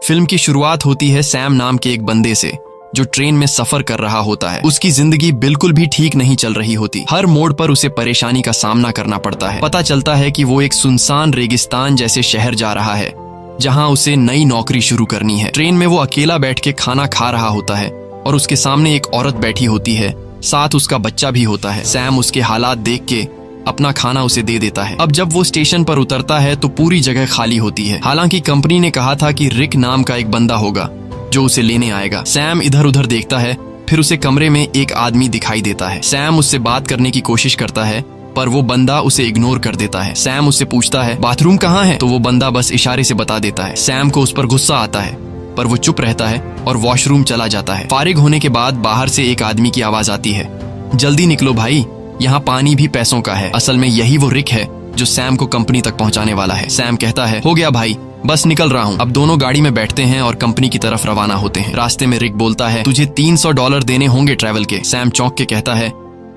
Film की शुरुआत होती है सैम नाम के एक बंदे से जो ट्रेन में सफर कर रहा होता है। उसकी जिंदगी बिल्कुल भी ठीक नहीं चल रही होती। हर मोड़ पर उसे परेशानी का सामना करना पड़ता है। पता चलता है कि वो एक सुनसान रेगिस्तान जैसे शहर जा रहा है जहां उसे नई नौकरी शुरू करनी है। ट्रेन में वो अकेला बैठ के खाना खा रहा होता है और उसके सामने एक औरत बैठी होती है, साथ उसका बच्चा भी होता है। सैम उसके हालात देख के अपना खाना उसे दे देता है। अब जब वो स्टेशन पर उतरता है तो पूरी जगह खाली होती है। हालांकि कंपनी ने कहा था कि रिक नाम का एक बंदा होगा जो उसे लेने आएगा। सैम इधर उधर देखता है, फिर उसे कमरे में एक आदमी दिखाई देता है। सैम उससे बात करने की कोशिश करता है पर वो बंदा उसे इग्नोर कर देता है। सैम उससे पूछता है बाथरूम कहाँ है, तो वो बंदा बस इशारे से बता देता है। सैम को उस पर गुस्सा आता है पर वो चुप रहता है और वॉशरूम चला जाता है। फारिग होने के बाद बाहर से एक आदमी की आवाज आती है, जल्दी निकलो भाई, यहाँ पानी भी पैसों का है। असल में यही वो रिक है जो सैम को कंपनी तक पहुँचाने वाला है। सैम कहता है हो गया भाई, बस निकल रहा हूँ। अब दोनों गाड़ी में बैठते हैं और कंपनी की तरफ रवाना होते हैं। रास्ते में रिक बोलता है तुझे $300 देने होंगे ट्रैवल के। सैम चौंक के कहता है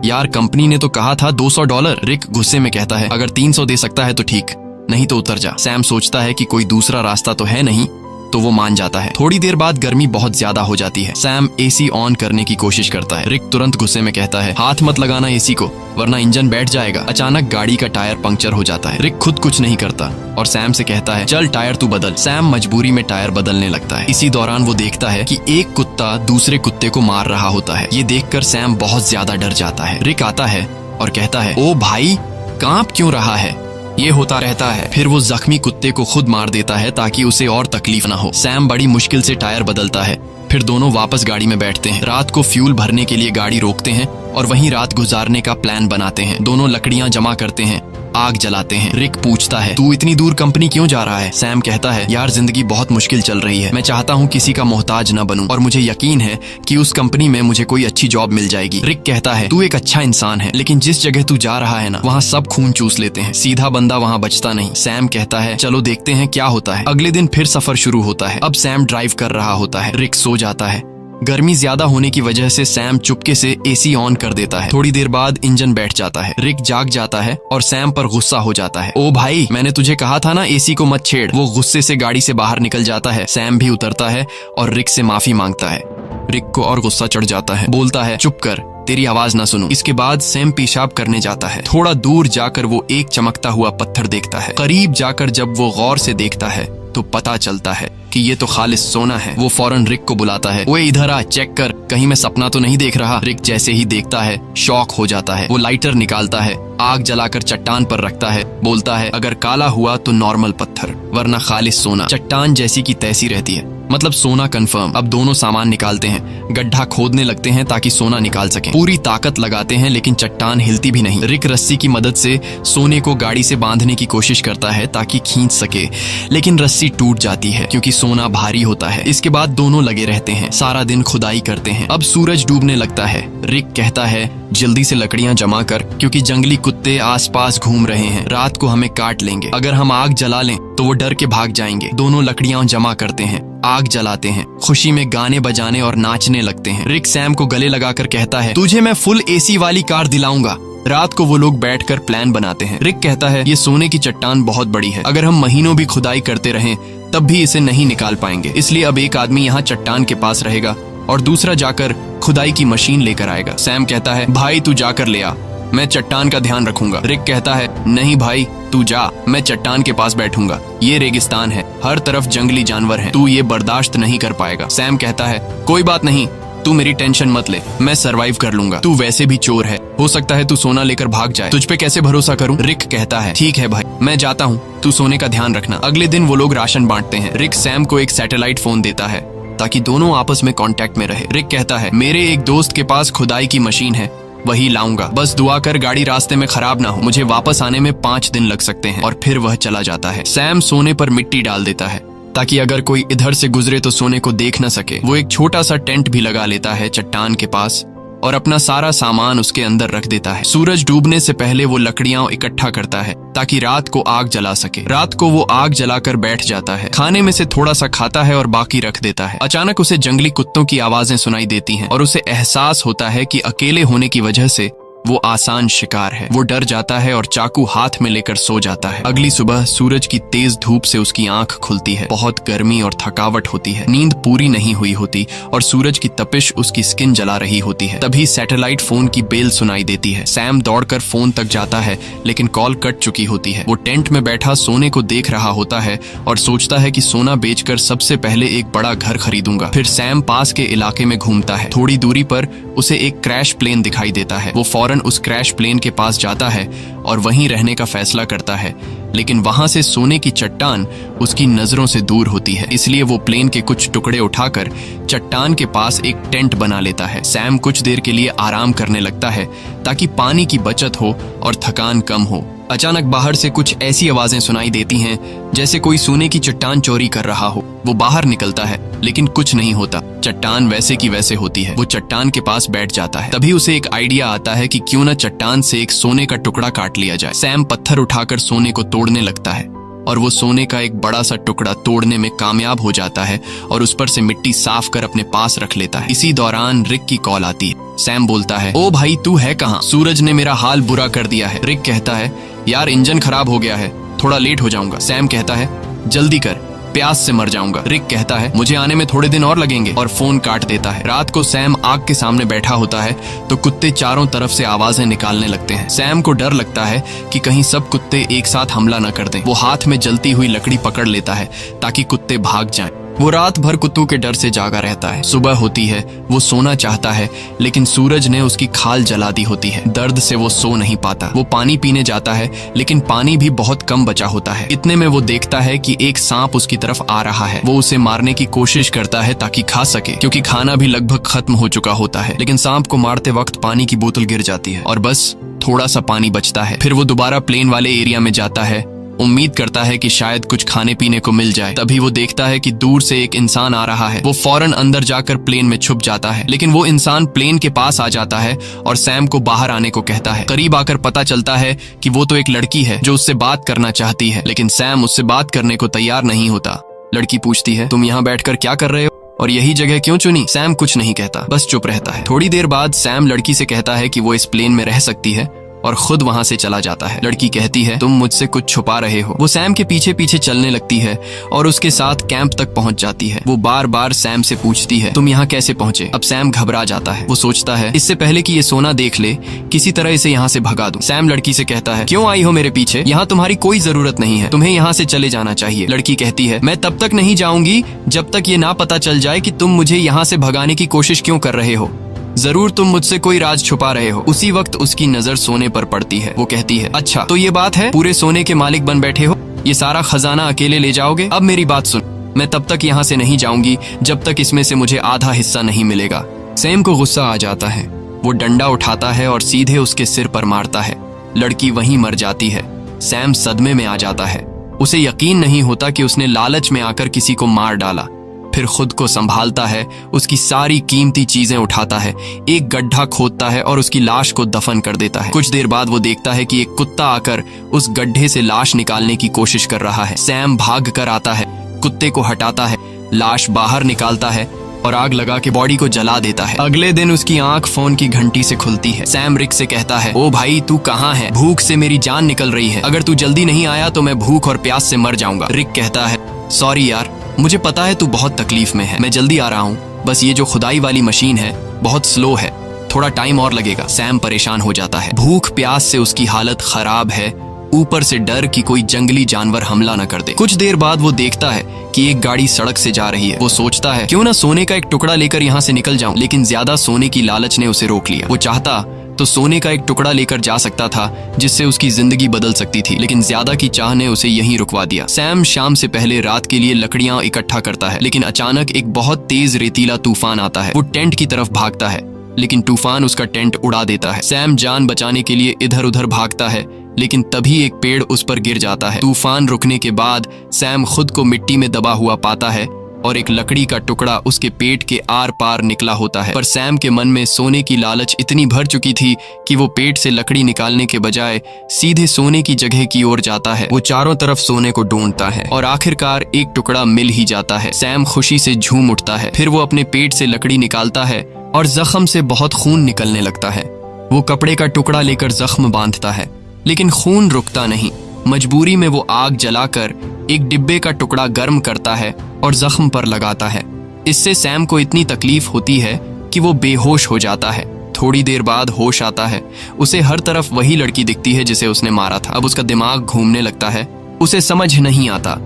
यार कंपनी ने तो कहा था $200। रिक गुस्से में कहता है अगर 300 दे सकता है तो ठीक, नहीं तो उतर जा। सैम सोचता है कि कोई दूसरा रास्ता तो है नहीं, तो वो मान जाता है। थोड़ी देर बाद गर्मी बहुत ज्यादा हो जाती है। सैम एसी ऑन करने की कोशिश करता है। रिक तुरंत गुस्से में कहता है हाथ मत लगाना एसी को वरना इंजन बैठ जाएगा। अचानक गाड़ी का टायर पंक्चर हो जाता है। रिक खुद कुछ नहीं करता और सैम से कहता है चल टायर तू बदल। सैम मजबूरी में टायर बदलने लगता है। इसी दौरान वो देखता है कि एक कुत्ता दूसरे कुत्ते को मार रहा होता है। ये देखकर सैम बहुत ज्यादा डर जाता है। रिक आता है और कहता है ओ भाई कांप क्यों रहा है, ये होता रहता है। फिर वो जख्मी कुत्ते को खुद मार देता है ताकि उसे और तकलीफ ना हो। सैम बड़ी मुश्किल से टायर बदलता है। फिर दोनों वापस गाड़ी में बैठते हैं। रात को फ्यूल भरने के लिए गाड़ी रोकते हैं और वहीं रात गुजारने का प्लान बनाते हैं। दोनों लकड़ियां जमा करते हैं, आग जलाते हैं। रिक पूछता है तू इतनी दूर कंपनी क्यों जा रहा है। सैम कहता है यार जिंदगी बहुत मुश्किल चल रही है, मैं चाहता हूँ किसी का मोहताज न बनूं और मुझे यकीन है कि उस कंपनी में मुझे कोई अच्छी जॉब मिल जाएगी। रिक कहता है तू एक अच्छा इंसान है, लेकिन जिस जगह तू जा रहा है ना वहाँ सब खून चूस लेते हैं, सीधा बंदा वहाँ बचता नहीं। सैम कहता है चलो देखते हैं क्या होता है। अगले दिन फिर सफर शुरू होता है। अब सैम ड्राइव कर रहा होता है। रिक सो जाता है। गर्मी ज्यादा होने की वजह से सैम चुपके से एसी ऑन कर देता है। थोड़ी देर बाद इंजन बैठ जाता है। रिक जाग जाता है और सैम पर गुस्सा हो जाता है। ओ भाई मैंने तुझे कहा था ना एसी को मत छेड़। वो गुस्से से गाड़ी से बाहर निकल जाता है। सैम भी उतरता है और रिक से माफी मांगता है। रिक को और गुस्सा चढ़ जाता है। बोलता है चुप कर, तेरी आवाज ना सुनूं। इसके बाद सैम पेशाब करने जाता है। थोड़ा दूर जाकर वो एक चमकता हुआ पत्थर देखता है। करीब जाकर जब वो गौर से देखता है तो पता चलता है कि ये तो खालिस सोना है। वो फौरन रिक को बुलाता है, ओए इधर आ, चेक कर, कहीं मैं सपना तो नहीं देख रहा। रिक जैसे ही देखता है शॉक हो जाता है। वो लाइटर निकालता है, आग जलाकर चट्टान पर रखता है। बोलता है अगर काला हुआ तो नॉर्मल पत्थर वरना खालिस सोना। चट्टान जैसी की तैसी रहती है, मतलब सोना कंफर्म। अब दोनों सामान निकालते हैं, गड्ढा खोदने लगते हैं ताकि सोना निकाल सकें। पूरी ताकत लगाते हैं लेकिन चट्टान हिलती भी नहीं। रिक रस्सी की मदद से सोने को गाड़ी से बांधने की कोशिश करता है ताकि खींच सके, लेकिन रस्सी टूट जाती है क्योंकि सोना भारी होता है। इसके बाद दोनों लगे रहते हैं, सारा दिन खुदाई करते हैं। अब सूरज डूबने लगता है। रिक कहता है जल्दी से लकड़ियां जमा कर क्योंकि जंगली कुत्ते आसपास घूम रहे हैं, रात को हमें काट लेंगे। अगर हम आग जला लें तो वो डर के भाग जाएंगे। दोनों लकड़ियां जमा करते हैं, आग जलाते हैं, खुशी में गाने बजाने और नाचने लगते हैं। रिक सैम को गले लगाकर कहता है तुझे मैं फुल एसी वाली कार दिलाऊंगा। रात को वो लोग बैठकर प्लान बनाते हैं। रिक कहता है ये सोने की चट्टान बहुत बड़ी है, अगर हम महीनों भी खुदाई करते रहें तब भी इसे नहीं निकाल पाएंगे, इसलिए अब एक आदमी यहाँ चट्टान के पास रहेगा और दूसरा जाकर खुदाई की मशीन लेकर आएगा। सैम कहता है भाई तू जाकर ले आ, मैं चट्टान का ध्यान रखूंगा। रिक कहता है नहीं भाई तू जा, मैं चट्टान के पास बैठूंगा, ये रेगिस्तान है, हर तरफ जंगली जानवर हैं, तू ये बर्दाश्त नहीं कर पाएगा। सैम कहता है कोई बात नहीं, तू मेरी टेंशन मत ले, मैं सरवाइव कर लूंगा, तू वैसे भी चोर है, हो सकता है तू सोना लेकर भाग जाए, तुझ पे कैसे भरोसा करूं। रिक कहता है ठीक है भाई मैं जाता हूँ, तू सोने का ध्यान रखना। अगले दिन वो लोग राशन बांटते हैं। रिक सैम को एक सैटेलाइट फोन देता है ताकि दोनों आपस में कांटेक्ट में रहे। रिक कहता है मेरे एक दोस्त के पास खुदाई की मशीन है, वही लाऊंगा, बस दुआ कर गाड़ी रास्ते में खराब ना हो, मुझे वापस आने में 5 दिन लग सकते हैं। और फिर वह चला जाता है। सैम सोने पर मिट्टी डाल देता है ताकि अगर कोई इधर से गुजरे तो सोने को देख न सके। वो एक छोटा सा टेंट भी लगा लेता है चट्टान के पास और अपना सारा सामान उसके अंदर रख देता है। सूरज डूबने से पहले वो लकड़ियां इकट्ठा करता है ताकि रात को आग जला सके। रात को वो आग जलाकर बैठ जाता है, खाने में से थोड़ा सा खाता है और बाकी रख देता है। अचानक उसे जंगली कुत्तों की आवाजें सुनाई देती हैं और उसे एहसास होता है कि अकेले होने की वजह से वो आसान शिकार है। वो डर जाता है और चाकू हाथ में लेकर सो जाता है। अगली सुबह सूरज की तेज धूप से उसकी आंख खुलती है। बहुत गर्मी और थकावट होती है। नींद पूरी नहीं हुई होती और सूरज की तपिश उसकी स्किन जला रही होती है। तभी सैटेलाइट फोन की बेल सुनाई देती है। सैम दौड़कर फोन तक जाता है लेकिन कॉल कट चुकी होती है। वो टेंट में बैठा सोने को देख रहा होता है और सोचता है कि सोना बेचकर सबसे पहले एक बड़ा घर खरीदूंगा। फिर सैम पास के इलाके में घूमता है। थोड़ी दूरी पर उसे एक क्रैश प्लेन दिखाई देता है। वो फौरन उस क्रैश प्लेन के पास जाता है और वहीं रहने का फैसला करता है, लेकिन वहां से सोने की चट्टान उसकी नजरों से दूर होती है। इसलिए वो प्लेन के कुछ टुकड़े उठाकर चट्टान के पास एक टेंट बना लेता है। सैम कुछ देर के लिए आराम करने लगता है ताकि पानी की बचत हो और थकान कम हो। अचानक बाहर से कुछ ऐसी आवाजें सुनाई देती हैं जैसे कोई सोने की चट्टान चोरी कर रहा हो। वो बाहर निकलता है लेकिन कुछ नहीं होता। चट्टान वैसे की वैसे होती है। वो चट्टान के पास बैठ जाता है। तभी उसे एक आइडिया आता है कि क्यों न चट्टान से एक सोने का टुकड़ा काट लिया जाए। सैम पत्थर उठाकर सोने को तोड़ने लगता है और वो सोने का एक बड़ा सा टुकड़ा तोड़ने में कामयाब हो जाता है और उस पर से मिट्टी साफ कर अपने पास रख लेता है। इसी दौरान रिक की कॉल आती है। सैम बोलता है, ओ भाई तू है कहाँ? सूरज ने मेरा हाल बुरा कर दिया है। रिक कहता है, यार इंजन खराब हो गया है, थोड़ा लेट हो जाऊंगा। सैम कहता है, जल्दी कर, प्यास से मर जाऊंगा। रिक कहता है, मुझे आने में थोड़े दिन और लगेंगे, और फोन काट देता है। रात को सैम आग के सामने बैठा होता है तो कुत्ते चारों तरफ से आवाजें निकालने लगते हैं। सैम को डर लगता है कि कहीं सब कुत्ते एक साथ हमला न कर दें। वो हाथ में जलती हुई लकड़ी पकड़ लेता है ताकि कुत्ते भाग जाएं। वो रात भर कुत्तों के डर से जागा रहता है। सुबह होती है, वो सोना चाहता है लेकिन सूरज ने उसकी खाल जला दी होती है। दर्द से वो सो नहीं पाता। वो पानी पीने जाता है लेकिन पानी भी बहुत कम बचा होता है। इतने में वो देखता है कि एक सांप उसकी तरफ आ रहा है। वो उसे मारने की कोशिश करता है ताकि खा सके, क्योंकि खाना भी लगभग खत्म हो चुका होता है। लेकिन सांप को मारते वक्त पानी की बोतल गिर जाती है और बस थोड़ा सा पानी बचता है। फिर वो दोबारा प्लेन वाले एरिया में जाता है, उम्मीद करता है कि शायद कुछ खाने पीने को मिल जाए। तभी वो देखता है कि दूर से एक इंसान आ रहा है। वो फौरन अंदर जाकर प्लेन में छुप जाता है, लेकिन वो इंसान प्लेन के पास आ जाता है और सैम को बाहर आने को कहता है। करीब आकर पता चलता है कि वो तो एक लड़की है जो उससे बात करना चाहती है, लेकिन सैम उससे बात करने को तैयार नहीं होता। लड़की पूछती है, तुम यहाँ बैठकर क्या कर रहे हो और यही जगह क्यों चुनी? सैम कुछ नहीं कहता, बस चुप रहता है। थोड़ी देर बाद सैम लड़की से कहता है कि वो इस प्लेन में रह सकती है और खुद वहां से चला जाता है। लड़की कहती है, तुम मुझसे कुछ छुपा रहे हो। वो सैम के पीछे पीछे चलने लगती है और उसके साथ कैंप तक पहुंच जाती है। वो बार बार सैम से पूछती है, तुम यहाँ कैसे पहुंचे? अब सैम घबरा जाता है। वो सोचता है, इससे पहले कि ये सोना देख ले, किसी तरह इसे यहाँ से भगा दूं। सैम लड़की से कहता है, क्यों आई हो मेरे पीछे? यहाँ तुम्हारी कोई जरूरत नहीं है, तुम्हें यहाँ से चले जाना चाहिए। लड़की कहती है, मैं तब तक नहीं जाऊंगी जब तक ये ना पता चल जाए कि तुम मुझे यहाँ से भगाने की कोशिश क्यों कर रहे हो। जरूर तुम मुझसे कोई राज छुपा रहे हो। उसी वक्त उसकी नजर सोने पर पड़ती है। वो कहती है, अच्छा तो ये बात है, पूरे सोने के मालिक बन बैठे हो, ये सारा खजाना अकेले ले जाओगे? अब मेरी बात सुन, मैं तब तक यहाँ से नहीं जाऊंगी जब तक इसमें से मुझे आधा हिस्सा नहीं मिलेगा। सैम को गुस्सा आ जाता है। वो डंडा उठाता है और सीधे उसके सिर पर मारता है। लड़की वहीं मर जाती है। सैम सदमे में आ जाता है। उसे यकीन नहीं होता कि उसने लालच में आकर किसी को मार डाला। फिर खुद को संभालता है, उसकी सारी कीमती चीजें उठाता है, एक गड्ढा खोदता है और उसकी लाश को दफन कर देता है। कुछ देर बाद वो देखता है कि एक कुत्ता आकर उस गड्ढे से लाश निकालने की कोशिश कर रहा है। सैम भाग कर आता है, कुत्ते को हटाता है, लाश बाहर निकालता है और आग लगा के बॉडी को जला देता है। अगले दिन उसकी आंख फोन की घंटी से खुलती है। सैम रिक से कहता है, ओ भाई तू कहाँ है? भूख से मेरी जान निकल रही है, अगर तू जल्दी नहीं आया तो मैं भूख और प्यास से मर जाऊंगा। रिक कहता है, सॉरी यार, मुझे पता है तू बहुत तकलीफ में है, मैं जल्दी आ रहा हूँ, बस ये जो खुदाई वाली मशीन है बहुत स्लो है, थोड़ा टाइम और लगेगा। सैम परेशान हो जाता है। भूख प्यास से उसकी हालत खराब है, ऊपर से डर कि कोई जंगली जानवर हमला न कर दे। कुछ देर बाद वो देखता है कि एक गाड़ी सड़क से जा रही है। वो सोचता है, क्यों ना सोने का एक टुकड़ा लेकर यहाँ से निकल जाऊं, लेकिन ज्यादा सोने की लालच ने उसे रोक लिया। वो चाहता तो सोने का एक टुकड़ा लेकर जा सकता था जिससे उसकी जिंदगी बदल सकती थी, लेकिन ज्यादा की चाह ने उसे यहीं रुकवा दिया। सैम शाम से पहले रात के लिए लकड़ियां इकट्ठा करता है, लेकिन अचानक एक बहुत तेज रेतीला तूफान आता है। वो टेंट की तरफ भागता है, लेकिन तूफान उसका टेंट उड़ा देता है। सैम जान बचाने के लिए इधर उधर भागता है, लेकिन तभी एक पेड़ उस पर गिर जाता है। तूफान रुकने के बाद सैम खुद को मिट्टी में दबा हुआ पाता है और एक लकड़ी का टुकड़ा उसके पेट के आर पार निकला होता है। पर सैम के मन में सोने की लालच इतनी भर चुकी थी कि वो पेट से लकड़ी निकालने के बजाय सीधे सोने की जगह की ओर जाता है। वो चारों तरफ सोने को ढूंढता है और आखिरकार एक टुकड़ा मिल ही जाता है। सैम खुशी से झूम उठता है। फिर वो अपने पेट से लकड़ी निकालता है और जख्म से बहुत खून निकलने लगता है। वो कपड़े का टुकड़ा लेकर जख्म बांधता है, लेकिन खून रुकता नहीं। मजबूरी में वो आग जलाकर एक डिब्बे का टुकड़ा गर्म करता है और जख्म पर लगाता है। इससे सैम को इतनी तकलीफ होती है कि वो बेहोश हो जाता है। थोड़ी देर बाद होश आता है। उसे हर तरफ वही लड़की दिखती है जिसे उसने मारा था। अब उसका दिमाग घूमने लगता है। उसे समझ नहीं आता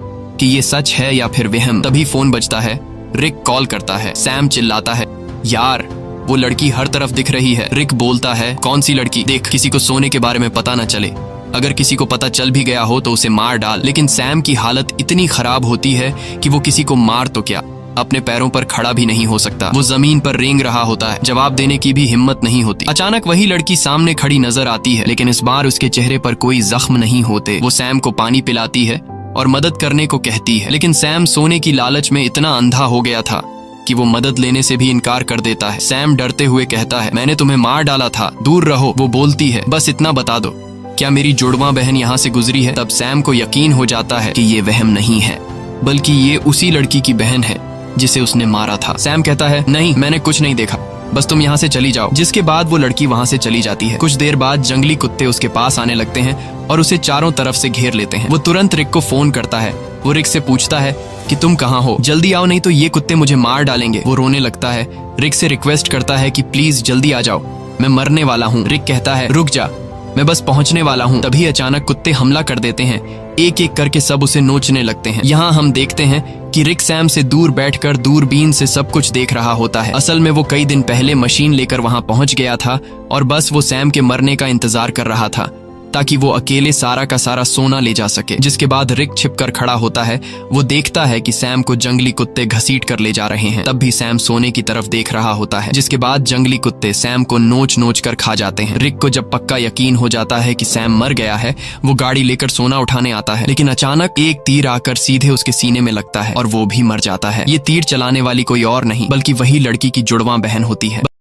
कि ये सच है या फिर वहम। तभी फोन बजता है। रिक कॉल करता है। सैम चिल्लाता है, यार वो लड़की हर तरफ दिख रही है। रिक बोलता है, कौन सी लड़की? देख, किसी को सोने के बारे में पता न चले। अगर किसी को पता चल भी गया हो तो उसे मार डाल। लेकिन सैम की हालत इतनी खराब होती है कि वो किसी को मार तो क्या, अपने पैरों पर खड़ा भी नहीं हो सकता। वो जमीन पर रेंग रहा होता है। जवाब देने की भी हिम्मत नहीं होती। अचानक वही लड़की सामने खड़ी नजर आती है, लेकिन इस बार उसके चेहरे पर कोई जख्म नहीं होते। वो सैम को पानी पिलाती है और मदद करने को कहती है, लेकिन सैम सोने की लालच में इतना अंधा हो गया था कि वो मदद लेने से भी इनकार कर देता है। सैम डरते हुए कहता है, मैंने तुम्हें मार डाला था, दूर रहो। वो बोलती है, बस इतना बता दो, क्या मेरी जुड़वा बहन यहाँ से गुजरी है? तब सैम को यकीन हो जाता है कि ये वहम नहीं है, बल्कि ये उसी लड़की की बहन है जिसे उसने मारा था। सैम कहता है, नहीं, मैंने कुछ नहीं देखा, बस तुम यहाँ से चली जाओ। जिसके बाद वो लड़की वहाँ से चली जाती है। कुछ देर बाद जंगली कुत्ते उसके पास आने लगते हैं और उसे चारों तरफ से घेर लेते हैं। वो तुरंत रिक को फोन करता है। वो रिक से पूछता है कि तुम कहाँ हो, जल्दी आओ नहीं तो ये कुत्ते मुझे मार डालेंगे। वो रोने लगता है। रिक से रिक्वेस्ट करता है कि प्लीज जल्दी आ जाओ, मैं मरने वाला हूँ। रिक कहता है, रुक जा, मैं बस पहुंचने वाला हूँ। तभी अचानक कुत्ते हमला कर देते हैं। एक एक करके सब उसे नोचने लगते हैं। यहाँ हम देखते हैं कि रिक सैम से दूर बैठकर दूरबीन से सब कुछ देख रहा होता है। असल में वो कई दिन पहले मशीन लेकर वहां पहुंच गया था और बस वो सैम के मरने का इंतजार कर रहा था ताकि वो अकेले सारा का सारा सोना ले जा सके। जिसके बाद रिक छिपकर खड़ा होता है। वो देखता है कि सैम को जंगली कुत्ते घसीट कर ले जा रहे हैं। तब भी सैम सोने की तरफ देख रहा होता है। जिसके बाद जंगली कुत्ते सैम को नोच नोच कर खा जाते हैं। रिक को जब पक्का यकीन हो जाता है कि सैम मर गया है, वो गाड़ी लेकर सोना उठाने आता है, लेकिन अचानक एक तीर आकर सीधे उसके सीने में लगता है और वो भी मर जाता है। ये तीर चलाने वाली कोई और नहीं बल्कि वही लड़की की जुड़वा बहन होती है।